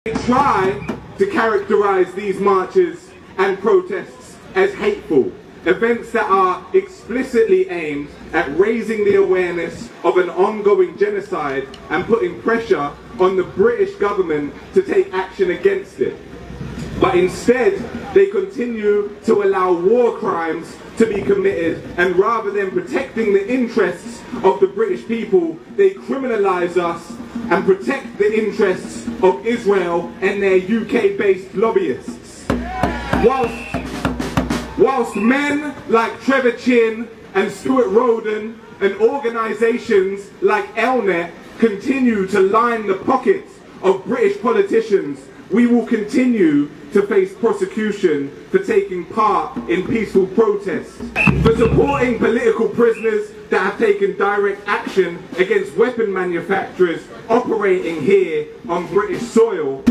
They try to characterize these marches and protests as hateful, events that are explicitly aimed at raising the awareness of an ongoing genocide and putting pressure on the British government to take action against it. But instead, they continue to allow war crimes to be committed, and rather than protecting the interests of the British people, they criminalise us and protect the interests of Israel and their UK-based lobbyists. Whilst men like Trevor Chin and Stuart Roden and organisations like Elnet continue to line the pockets of British politicians, we will continue to face prosecution for taking part in peaceful protests, for supporting political prisoners that have taken direct action against weapon manufacturers operating here on British soil.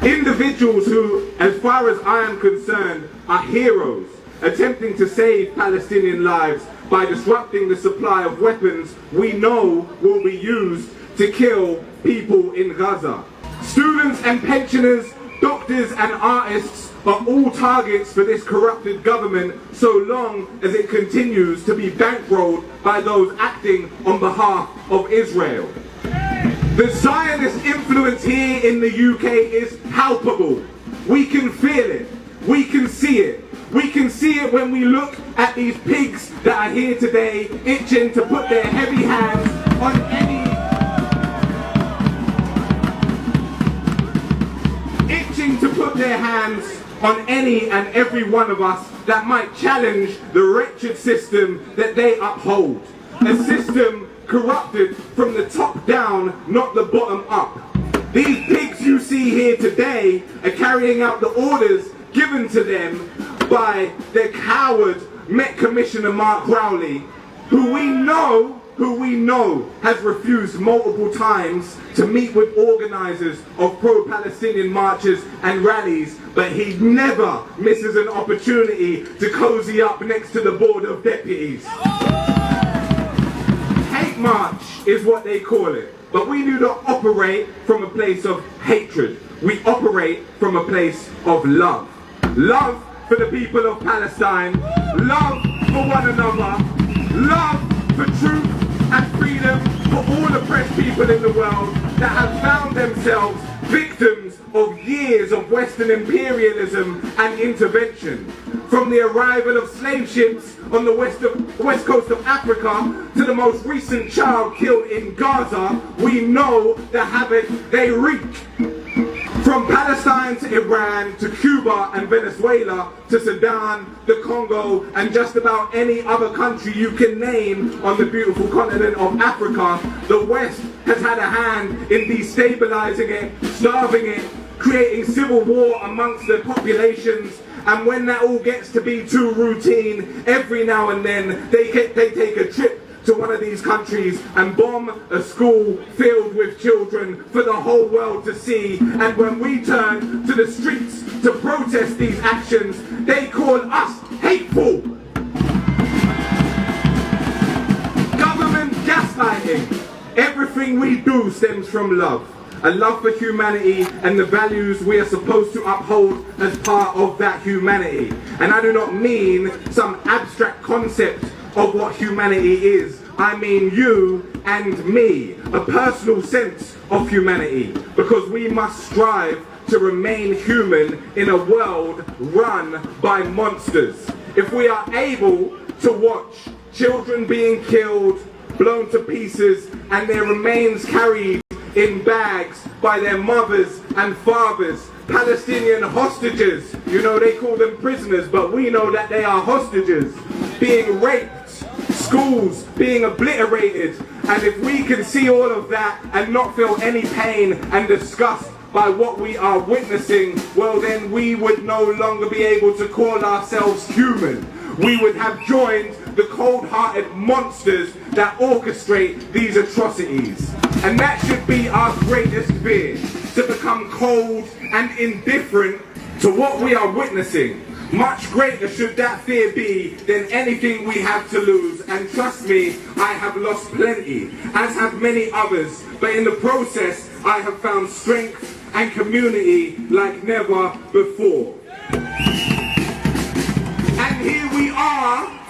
Individuals who, as far as I am concerned, are heroes, attempting to save Palestinian lives by disrupting the supply of weapons we know will be used to kill people in Gaza. Students and pensioners, doctors and artists are all targets for this corrupted government so long as it continues to be bankrolled by those acting on behalf of Israel. The Zionist influence here in the UK is palpable. We can feel it. We can see it. We can see it when we look at these pigs that are here today, itching to put their heavy hands on any and every one of us that might challenge the wretched system that they uphold. A system corrupted from the top down, not the bottom up. These pigs you see here today are carrying out the orders given to them by their coward Met Commissioner Mark Rowley, who we know has refused multiple times to meet with organisers of pro-Palestinian marches and rallies, but he never misses an opportunity to cozy up next to the Board of Deputies. Hate march is what they call it, but we do not operate from a place of hatred. We operate from a place of love. Love for the people of Palestine, love for one another, love for truth and freedom for all oppressed people in the world that have found themselves victims of years of Western imperialism and intervention. From the arrival of slave ships on the west coast of Africa to the most recent child killed in Gaza, we know the havoc they wreak. From Palestine to Iran to Cuba and Venezuela to Sudan, the Congo, and just about any other country you can name on the beautiful continent of Africa, the West has had a hand in destabilizing it, starving it, creating civil war amongst their populations. And when that all gets to be too routine, every now and then they take a trip to one of these countries and bomb a school filled with children for the whole world to see. And when we turn to the streets to protest these actions, they call us hateful. Government gaslighting. Everything we do stems from love. A love for humanity and the values we are supposed to uphold as part of that humanity. And I do not mean some abstract concept of what humanity is. I mean you and me, a personal sense of humanity, because we must strive to remain human in a world run by monsters. If we are able to watch children being killed, blown to pieces, and their remains carried in bags by their mothers and fathers, Palestinian hostages, you know they call them prisoners, but we know that they are hostages, being raped, schools being obliterated, and if we can see all of that and not feel any pain and disgust by what we are witnessing, well then we would no longer be able to call ourselves human. We would have joined the cold-hearted monsters that orchestrate these atrocities. And that should be our greatest fear, to become cold and indifferent to what we are witnessing. Much greater should that fear be than anything we have to lose. And trust me, I have lost plenty, as have many others. But in the process, I have found strength and community like never before. And here we are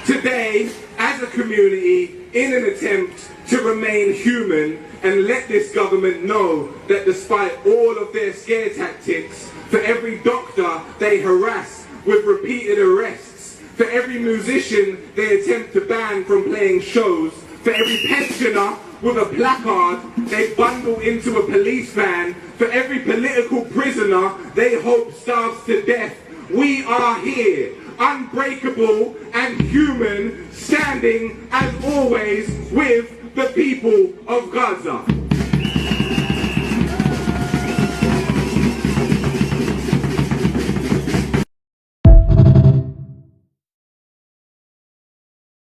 today as a community in an attempt to remain human and let this government know that despite all of their scare tactics, for every doctor they harass with repeated arrests, for every musician they attempt to ban from playing shows, for every pensioner with a placard they bundle into a police van, for every political prisoner they hope starves to death, we are here, unbreakable and human, standing as always with the people of Gaza.